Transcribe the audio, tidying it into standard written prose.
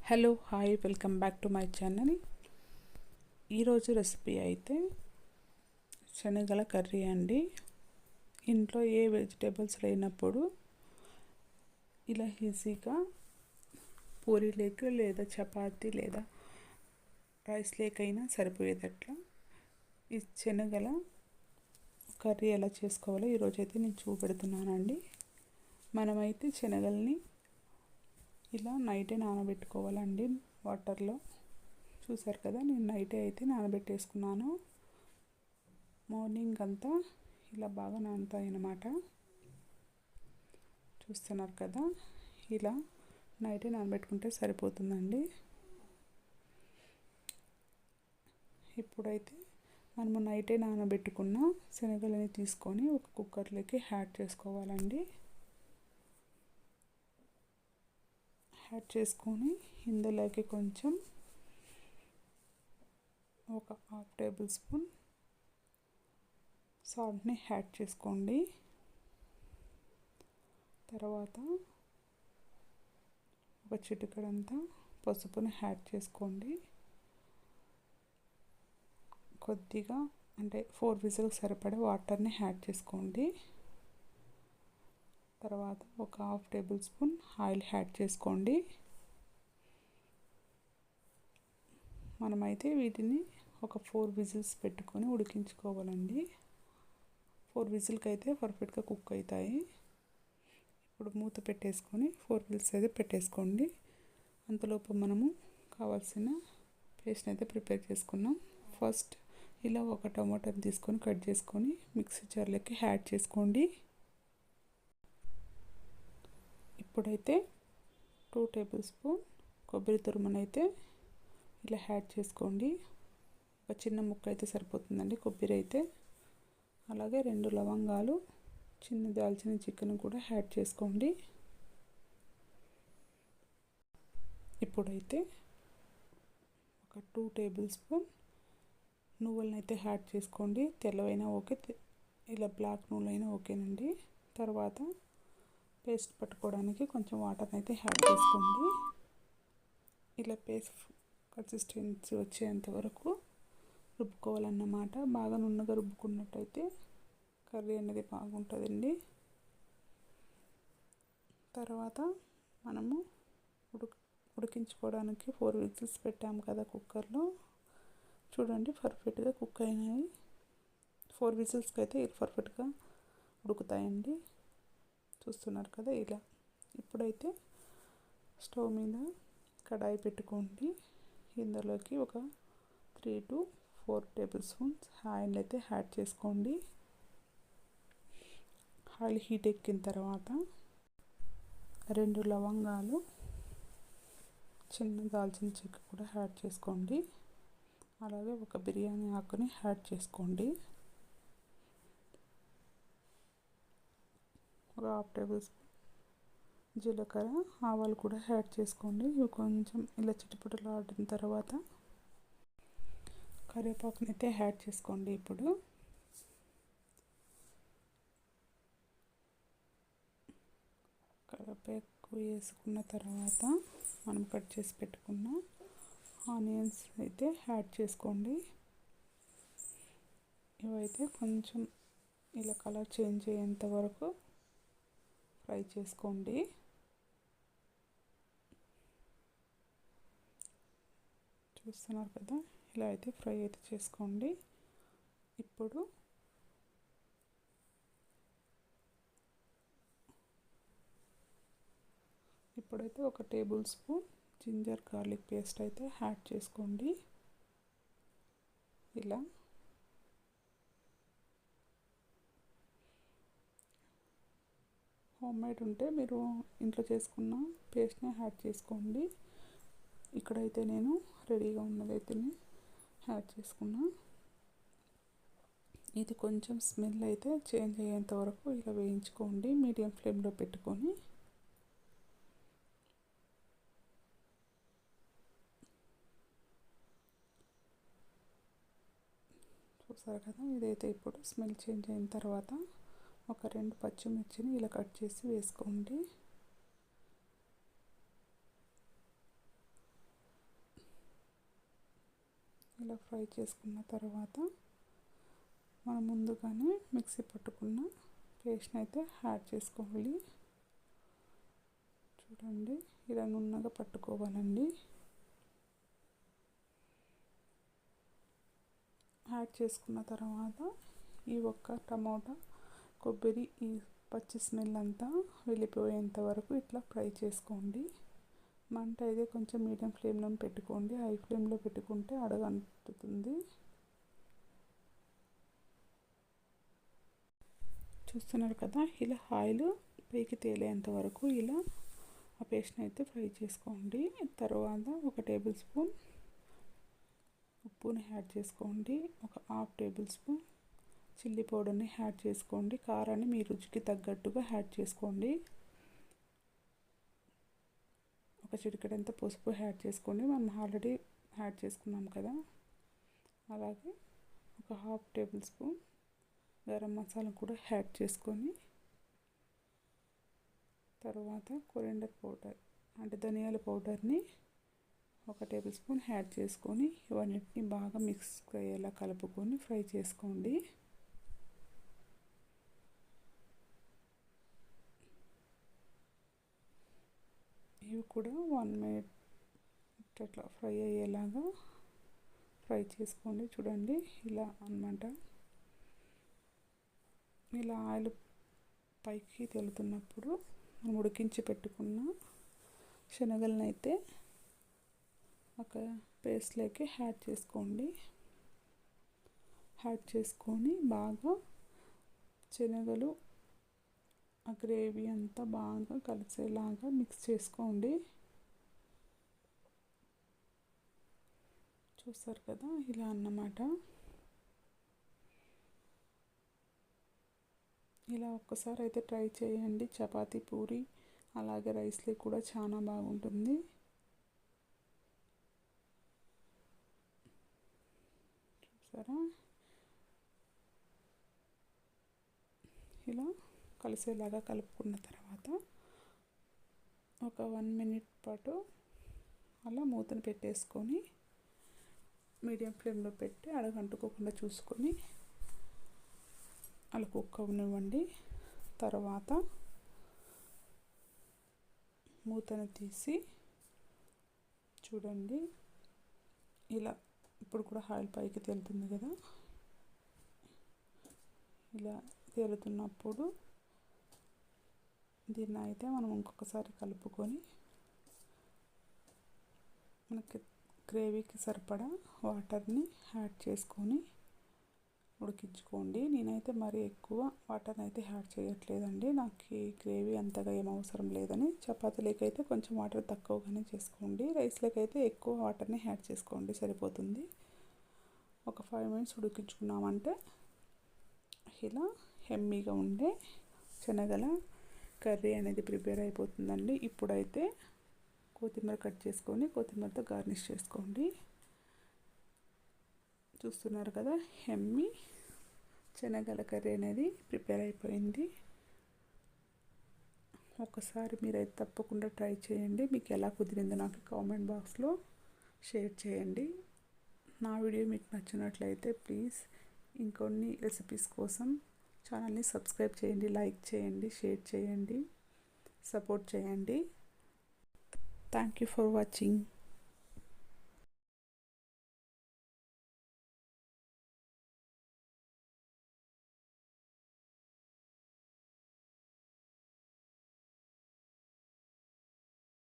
Hello hi welcome back to my channel. ఈరోజు recipe అయితే శనగల curry అండి. ఇంట్లో ఏ వెజిటేబుల్స్ లేనప్పుడు ఇలా ఈజీగా పూరీ లేక లేదా చపాతీ లేదా రైస్ లేకైనా సరిపోయేటట్లా ఈ శనగల కర్రీ ఎలా చేసుకోవాలో ఈరోజైతే నేను చూపెడుతున్నానండి. మనమైతే శనగల్ని ఇలా నైటే నానబెట్టుకోవాలండి వాటర్లో. చూసారు కదా, నేను నైటే అయితే నానబెట్టేసుకున్నాను. మార్నింగ్ అంతా ఇలా బాగా నానుతాయి అన్నమాట. చూస్తున్నారు కదా, ఇలా నైటే నానబెట్టుకుంటే సరిపోతుందండి. ఇప్పుడైతే మనము నైటే నానబెట్టుకున్న శనగలని తీసుకొని ఒక కుక్కర్లోకి యాడ్ చేసుకోవాలండి. యాడ్ చేసుకొని ఇందులోకి కొంచెం ఒక హాఫ్ టేబుల్ స్పూన్ సాల్ట్ని యాడ్ చేసుకోండి. తర్వాత ఒక చిటికెడంతా పసుపుని యాడ్ చేసుకోండి. కొద్దిగా అంటే 4 విజిల్స్ సరిపడే వాటర్ని యాడ్ చేసుకోండి. తర్వాత ఒక half table spoon oil add చేసుకోండి. మనమైతే వీటిని ఒక 4 విజిల్స్ పెట్టుకొని ఉడికించుకోవాలండి. 4 విజిల్కి అయితే పర్ఫెక్ట్గా కుక్ అవుతాయి. ఇప్పుడు మూత పెట్టేసుకొని 4 విజిల్స్ అయితే పెట్టేసుకోండి. అంతలోపు మనము కావాల్సిన పేస్ట్ని అయితే ప్రిపేర్ చేసుకున్నాం. ఫస్ట్ ఇలా ఒక టమాటాని తీసుకొని కట్ చేసుకొని మిక్సీ జార్లోకి యాడ్ చేసుకోండి. ఇప్పుడైతే 2 టేబుల్ స్పూన్ కొబ్బరి తురుమునైతే ఇలా యాడ్ చేసుకోండి. ఒక చిన్న ముక్క అయితే సరిపోతుందండి కొబ్బరి అయితే. అలాగే 2 లవంగాలు, చిన్న దాల్చిన చికెన్ కూడా యాడ్ చేసుకోండి. ఇప్పుడైతే ఒక 2 టేబుల్ స్పూన్ నువ్వులను అయితే యాడ్ చేసుకోండి. తెల్లవైనా ఓకే, ఇలా బ్లాక్ నువ్వులైనా ఓకేనండి. తర్వాత పేస్ట్ పట్టుకోవడానికి కొంచెం వాటర్ అయితే యాడ్ చేసుకోండి. ఇలా పేస్ట్ కన్సిస్టెన్సీ వచ్చేంత వరకు రుబ్బుకోవాలన్నమాట. బాగా నున్నగా రుబ్బుకున్నట్టయితే కర్రీ అనేది బాగుంటుందండి. తర్వాత మనము ఉడికించుకోవడానికి 4 విజిల్స్ పెట్టాము కదా కుక్కర్లో. చూడండి, పర్ఫెక్ట్గా కుక్ అయినాయి. 4 విజిల్స్కి అయితే ఇది పర్ఫెక్ట్గా ఉడుకుతాయండి. చూస్తున్నారు కదా ఇలా. ఇప్పుడైతే స్టవ్ మీద కడాయి పెట్టుకోండి. ఇందులోకి ఒక 3 to 4 టేబుల్ స్పూన్స్ ఆయిల్ అయితే యాడ్ చేసుకోండి. ఆయిల్ హీట్ ఎక్కిన తర్వాత 2 లవంగాలు, చిన్న దాల్చిన చెక్క కూడా యాడ్ చేసుకోండి. అలాగే ఒక బిర్యానీ ఆకుని యాడ్ చేసుకోండి. ఒక హాఫ్ టేబుల్ స్పూన్ జీలకర్ర, ఆవాలు కూడా యాడ్ చేసుకోండి. ఇవి కొంచెం ఇలా చిటపటలు ఆడిన తర్వాత కరివేపాకుని అయితే యాడ్ చేసుకోండి. ఇప్పుడు కరివేపాకు వేసుకున్న తర్వాత మనం కట్ చేసి పెట్టుకున్న ఆనియన్స్ అయితే యాడ్ చేసుకోండి. ఇవైతే కొంచెం ఇలా కలర్ చేంజ్ అయ్యేంత వరకు ఫ్రై చేసుకోండి. చూస్తున్నారు కదా, ఇలా అయితే ఫ్రై అయితే చేసుకోండి. ఇప్పుడైతే ఒక tablespoon ginger garlic paste అయితే యాడ్ చేసుకోండి. ఇలా హోమ్ మేడ్ ఉంటే మీరు ఇంట్లో చేసుకున్న పేస్ట్ని యాడ్ చేసుకోండి. ఇక్కడైతే నేను రెడీగా ఉన్నదైతే యాడ్ చేసుకున్నా. ఇది కొంచెం స్మెల్ అయితే చేంజ్ అయ్యేంత వరకు ఇలా వేయించుకోండి మీడియం ఫ్లేమ్లో పెట్టుకొని. చూసారు కదా, ఇదైతే ఇప్పుడు స్మెల్ చేంజ్ అయిన తర్వాత ఒక 2 పచ్చిమిర్చిని ఇలా కట్ చేసి వేసుకోండి. ఇలా ఫ్రై చేసుకున్న తర్వాత మనం ముందుగానే మిక్సీ పట్టుకున్న పేస్ట్ని అయితే యాడ్ చేసుకోవాలి. చూడండి ఇలా నున్నగా పట్టుకోవాలండి. యాడ్ చేసుకున్న తర్వాత ఈ ఒక్క టమోటా కొబ్బరి ఈ పచ్చి స్మెల్ అంతా వెళ్ళిపోయేంత వరకు ఇట్లా ఫ్రై చేసుకోండి. మంట అయితే కొంచెం మీడియం ఫ్లేమ్లో పెట్టుకోండి. హై ఫ్లేమ్లో పెట్టుకుంటే అడుగంటుతుంది. చూస్తున్నారు కదా, ఇలా ఆయిల్ పైకి తేలేంత వరకు ఇలా ఆ పేస్ట్ని అయితే ఫ్రై చేసుకోండి. తర్వాత 1 టేబుల్ స్పూన్ ఉప్పుని యాడ్ చేసుకోండి. 1/2 టేబుల్ స్పూన్ చిల్లీ పౌడర్ని యాడ్ చేసుకోండి. కారాన్ని మీ రుచికి తగ్గట్టుగా యాడ్ చేసుకోండి. 1 చిటికెడంత పసుపు యాడ్ చేసుకోండి. మనం ఆల్రెడీ యాడ్ చేసుకున్నాం కదా. అలాగే 1/2 టేబుల్ స్పూన్ గరం మసాలా కూడా యాడ్ చేసుకొని, తర్వాత కొరియాండర్ పౌడర్ అంటే ధనియాల పౌడర్ని 1 టేబుల్ స్పూన్ యాడ్ చేసుకొని ఇవన్నిటిని బాగా మిక్స్ అయ్యేలా కలుపుకొని ఫ్రై చేసుకోండి. ఇవి కూడా 1 మినిట్ అట్లా ఫ్రై అయ్యేలాగా ఫ్రై చేసుకోండి. చూడండి ఇలా అన్నమాట. ఇలా ఆయిల్ పైకి తేలుతున్నప్పుడు మనం ఉడికించి పెట్టుకున్న శనగలను అయితే ఒక పేస్ట్లోకి యాడ్ చేసుకోండి. యాడ్ చేసుకొని బాగా శనగలు ఆ గ్రేవీ అంతా బాగా కలిసేలాగా మిక్స్ చేసుకోండి. చూస్తారు కదా ఇలా అన్నమాట. ఇలా ఒక్కసారి అయితే ట్రై చేయండి. చపాతీ, పూరి అలాగే రైస్లో కూడా చాలా బాగుంటుంది. చూసారా, ఇలా కలిసేలాగా కలుపుకున్న తర్వాత ఒక 1 మినిట్ పాటు అలా మూతను పెట్టేసుకొని మీడియం ఫ్లేమ్లో పెట్టి అడగంటుకోకుండా చూసుకొని అలా కుక్ అవ్వనివ్వండి. తర్వాత మూతను తీసి చూడండి ఇలా ఇప్పుడు కూడా ఆయిల్ పైకి తేలుతుంది కదా. ఇలా తేలుతున్నప్పుడు దీన్ని అయితే మనం ఇంకొకసారి కలుపుకొని మనకి గ్రేవీకి సరిపడా వాటర్ని యాడ్ చేసుకొని ఉడికించుకోండి. నేనైతే మరీ ఎక్కువ వాటర్ని అయితే యాడ్ చేయట్లేదండి. నాకు ఈ గ్రేవీ అంతగా ఏం అవసరం లేదని. చపాతీలోకి అయితే కొంచెం వాటర్ తక్కువగానే చేసుకోండి. రైస్లోకి అయితే ఎక్కువ వాటర్ని యాడ్ చేసుకోండి, సరిపోతుంది. ఒక 5 మినిట్స్ ఉడికించుకున్నామంటే ఇలా హెమ్మీగా ఉండే శనగల కర్రీ అనేది ప్రిపేర్ అయిపోతుందండి. ఇప్పుడైతే కొత్తిమీర కట్ చేసుకొని కొత్తిమీరతో గార్నిష్ చేసుకోండి. చూస్తున్నారు కదా, హెమ్మీ శనగల కర్రీ అనేది ప్రిపేర్ అయిపోయింది. ఒకసారి మీరైతే తప్పకుండా ట్రై చేయండి. మీకు ఎలా కుదిరిందో నాకు కామెంట్ బాక్స్లో షేర్ చేయండి. నా వీడియో మీకు నచ్చినట్లయితే ప్లీజ్ ఇంకొన్ని రెసిపీస్ కోసం ఛానల్ని సబ్స్క్రైబ్ చేయండి, లైక్ చేయండి, షేర్ చేయండి, సపోర్ట్ చేయండి. Thank you for watching.